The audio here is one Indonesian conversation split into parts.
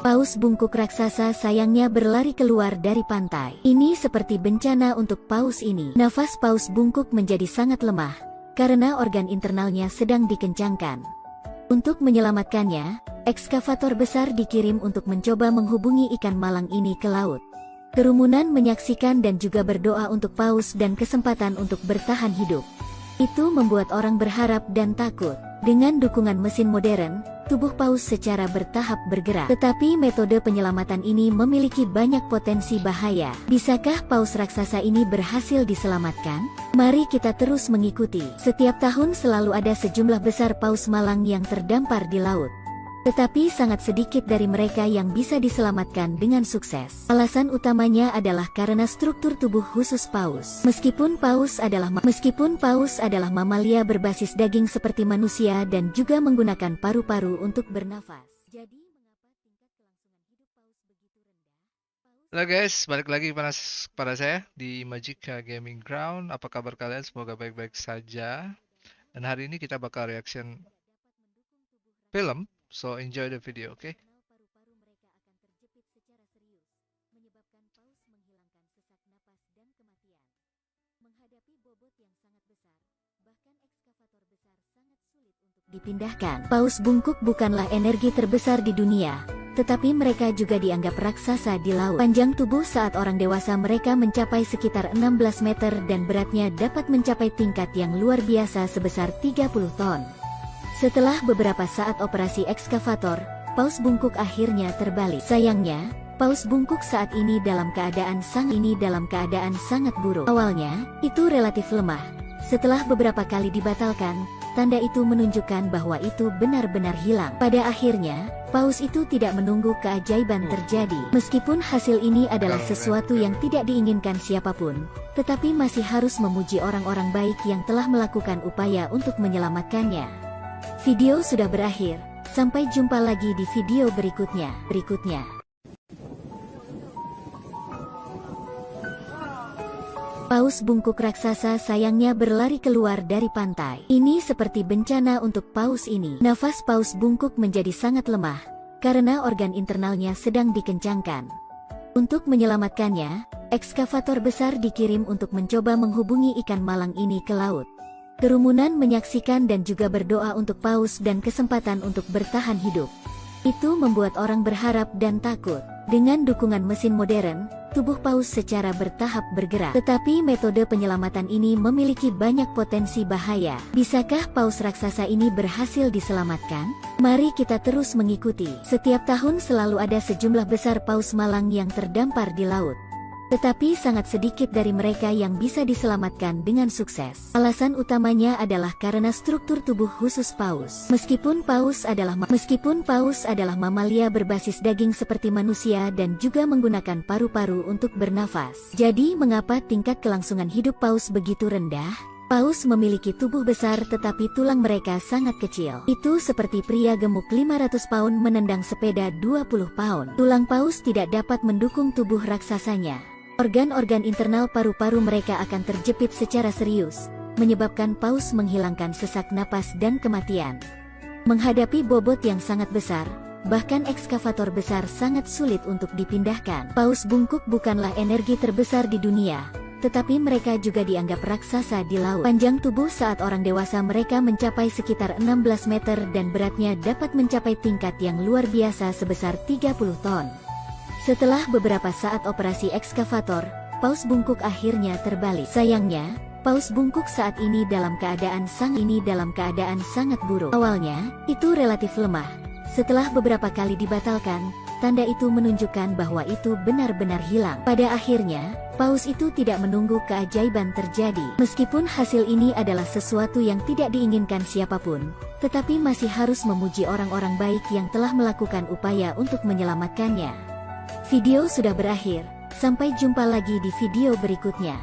Paus bungkuk raksasa sayangnya berlari keluar dari pantai. Ini seperti bencana untuk paus ini. Nafas paus bungkuk menjadi sangat lemah, karena organ internalnya sedang dikencangkan. Untuk menyelamatkannya, ekskavator besar dikirim untuk mencoba menghubungi ikan malang ini ke laut. Kerumunan menyaksikan dan juga berdoa untuk paus dan kesempatan untuk bertahan hidup. Itu membuat orang berharap dan takut. Dengan dukungan mesin modern, tubuh paus secara bertahap bergerak. Tetapi metode penyelamatan ini memiliki banyak potensi bahaya. Bisakah paus raksasa ini berhasil diselamatkan? Mari kita terus mengikuti. Setiap tahun selalu ada sejumlah besar paus malang yang terdampar di laut. Tetapi sangat sedikit dari mereka yang bisa diselamatkan dengan sukses. Alasan utamanya adalah karena struktur tubuh khusus paus. Meskipun paus adalah mamalia berbasis daging seperti manusia dan juga menggunakan paru-paru untuk bernafas. Jadi mengapa tingkat kelangsungan hidup paus begitu rendah? Halo guys, balik lagi pada saya di Magicka Gaming Ground. Apa kabar kalian? Semoga baik-baik saja. Dan hari ini kita bakal reaction film. So enjoy the video, oke? Paru-paru mereka akan terjepit secara serius, menyebabkan paus menghilangkan sesak napas dan kematian. Menghadapi bobot yang sangat besar, bahkan ekskavator besar sangat sulit untuk dipindahkan. Paus bungkuk bukanlah energi terbesar di dunia, tetapi mereka juga dianggap raksasa di laut. Panjang tubuh saat orang dewasa mereka mencapai sekitar 16 meter dan beratnya dapat mencapai tingkat yang luar biasa sebesar 30 ton. Setelah beberapa saat operasi ekskavator, paus bungkuk akhirnya terbalik. Sayangnya, paus bungkuk saat ini dalam keadaan sangat buruk. Awalnya, itu relatif lemah. Setelah beberapa kali dibatalkan, tanda itu menunjukkan bahwa itu benar-benar hilang. Pada akhirnya, paus itu tidak menunggu keajaiban terjadi. Meskipun hasil ini adalah sesuatu yang tidak diinginkan siapapun, tetapi masih harus memuji orang-orang baik yang telah melakukan upaya untuk menyelamatkannya. Video sudah berakhir, sampai jumpa lagi di video berikutnya. Paus bungkuk raksasa sayangnya berlari keluar dari pantai. Ini seperti bencana untuk paus ini. Nafas paus bungkuk menjadi sangat lemah, karena organ internalnya sedang dikencangkan. Untuk menyelamatkannya, ekskavator besar dikirim untuk mencoba menghubungi ikan malang ini ke laut. Kerumunan menyaksikan dan juga berdoa untuk paus dan kesempatan untuk bertahan hidup. Itu membuat orang berharap dan takut. Dengan dukungan mesin modern, tubuh paus secara bertahap bergerak. Tetapi metode penyelamatan ini memiliki banyak potensi bahaya. Bisakah paus raksasa ini berhasil diselamatkan? Mari kita terus mengikuti. Setiap tahun selalu ada sejumlah besar paus malang yang terdampar di laut. Tetapi sangat sedikit dari mereka yang bisa diselamatkan dengan sukses. Alasan utamanya adalah karena struktur tubuh khusus paus. Meskipun paus adalah mamalia berbasis daging seperti manusia dan juga menggunakan paru-paru untuk bernafas. Jadi mengapa tingkat kelangsungan hidup paus begitu rendah? Paus memiliki tubuh besar tetapi tulang mereka sangat kecil. Itu seperti pria gemuk 500 pound menendang sepeda 20 pound. Tulang paus tidak dapat mendukung tubuh raksasanya. Organ-organ internal paru-paru mereka akan terjepit secara serius, menyebabkan paus menghilangkan sesak napas dan kematian. Menghadapi bobot yang sangat besar, bahkan ekskavator besar sangat sulit untuk dipindahkan. Paus bungkuk bukanlah energi terbesar di dunia, tetapi mereka juga dianggap raksasa di laut. Panjang tubuh saat orang dewasa mereka mencapai sekitar 16 meter dan beratnya dapat mencapai tingkat yang luar biasa sebesar 30 ton. Setelah beberapa saat operasi ekskavator, paus bungkuk akhirnya terbalik. Sayangnya, paus bungkuk saat ini dalam keadaan sangat buruk. Awalnya, itu relatif lemah. Setelah beberapa kali dibatalkan, tanda itu menunjukkan bahwa itu benar-benar hilang. Pada akhirnya, paus itu tidak menunggu keajaiban terjadi. Meskipun hasil ini adalah sesuatu yang tidak diinginkan siapapun, tetapi masih harus memuji orang-orang baik yang telah melakukan upaya untuk menyelamatkannya. Video sudah berakhir, sampai jumpa lagi di video berikutnya.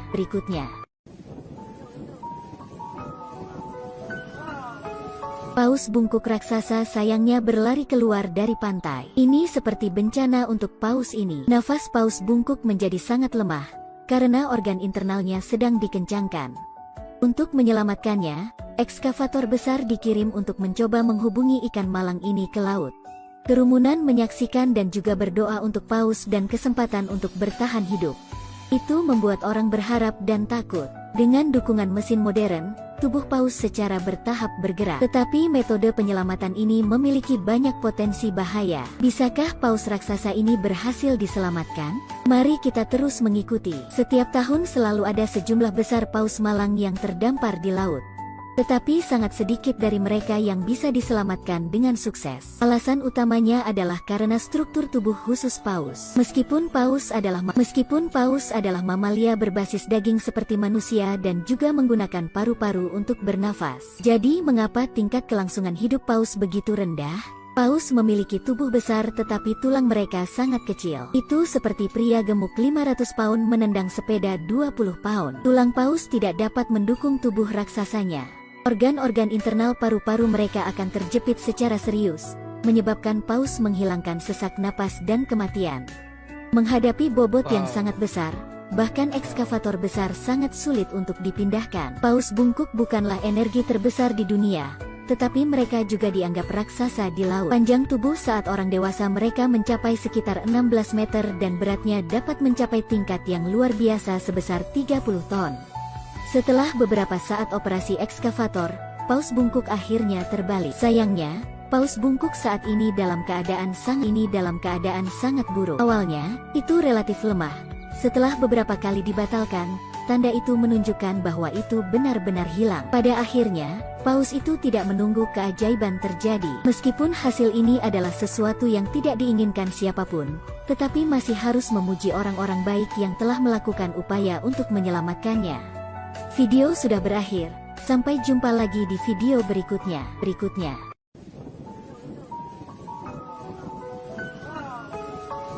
Paus bungkuk raksasa sayangnya berlari keluar dari pantai. Ini seperti bencana untuk paus ini. Nafas paus bungkuk menjadi sangat lemah, karena organ internalnya sedang dikencangkan. Untuk menyelamatkannya, ekskavator besar dikirim untuk mencoba menghubungi ikan malang ini ke laut. Kerumunan menyaksikan dan juga berdoa untuk paus dan kesempatan untuk bertahan hidup. Itu membuat orang berharap dan takut. Dengan dukungan mesin modern, tubuh paus secara bertahap bergerak. Tetapi metode penyelamatan ini memiliki banyak potensi bahaya. Bisakah paus raksasa ini berhasil diselamatkan? Mari kita terus mengikuti. Setiap tahun selalu ada sejumlah besar paus malang yang terdampar di laut. Tetapi sangat sedikit dari mereka yang bisa diselamatkan dengan sukses. Alasan utamanya adalah karena struktur tubuh khusus paus. Meskipun paus adalah mamalia berbasis daging seperti manusia dan juga menggunakan paru-paru untuk bernafas. Jadi mengapa tingkat kelangsungan hidup paus begitu rendah? Paus memiliki tubuh besar tetapi tulang mereka sangat kecil. Itu seperti pria gemuk 500 pound menendang sepeda 20 pound. Tulang paus tidak dapat mendukung tubuh raksasanya. Organ-organ internal paru-paru mereka akan terjepit secara serius, menyebabkan paus menghilangkan sesak napas dan kematian. Menghadapi bobot yang sangat besar, bahkan ekskavator besar sangat sulit untuk dipindahkan. Paus bungkuk bukanlah energi terbesar di dunia, tetapi mereka juga dianggap raksasa di laut. Panjang tubuh saat orang dewasa mereka mencapai sekitar 16 meter dan beratnya dapat mencapai tingkat yang luar biasa sebesar 30 ton. Setelah beberapa saat operasi ekskavator, paus bungkuk akhirnya terbalik. Sayangnya, paus bungkuk saat ini dalam keadaan sangat buruk. Awalnya, itu relatif lemah. Setelah beberapa kali dibatalkan, tanda itu menunjukkan bahwa itu benar-benar hilang. Pada akhirnya, paus itu tidak menunggu keajaiban terjadi. Meskipun hasil ini adalah sesuatu yang tidak diinginkan siapapun, tetapi masih harus memuji orang-orang baik yang telah melakukan upaya untuk menyelamatkannya. Video sudah berakhir, sampai jumpa lagi di video berikutnya.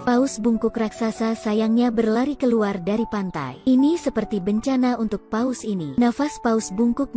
Paus bungkuk raksasa sayangnya berlari keluar dari pantai. Ini seperti bencana untuk paus ini. Nafas paus bungkuk